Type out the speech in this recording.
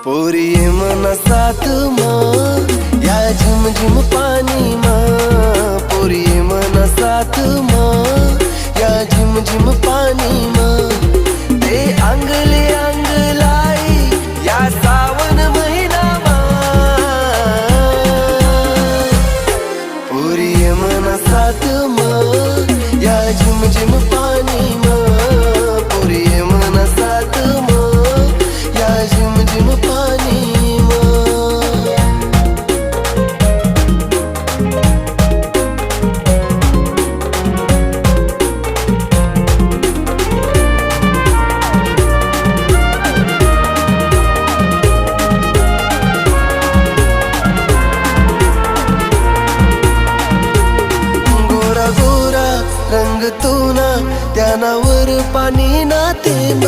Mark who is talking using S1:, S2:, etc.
S1: पोरी ये मना साथ माँ या झिम झिम पानी माँ। पोरी ये मना साथ माँ या झिम झिम पानी माँ। ते अंगले अंग लाई या सावन महिना माँ। पोरी ये मना साथ माँ या झिम झिम पानी माँ। पोरी ये मना साथ माँ या झिम झिम पानी माँ। गोरा गोरा रंग तू ना त्यानावर पाणी ना थेंब।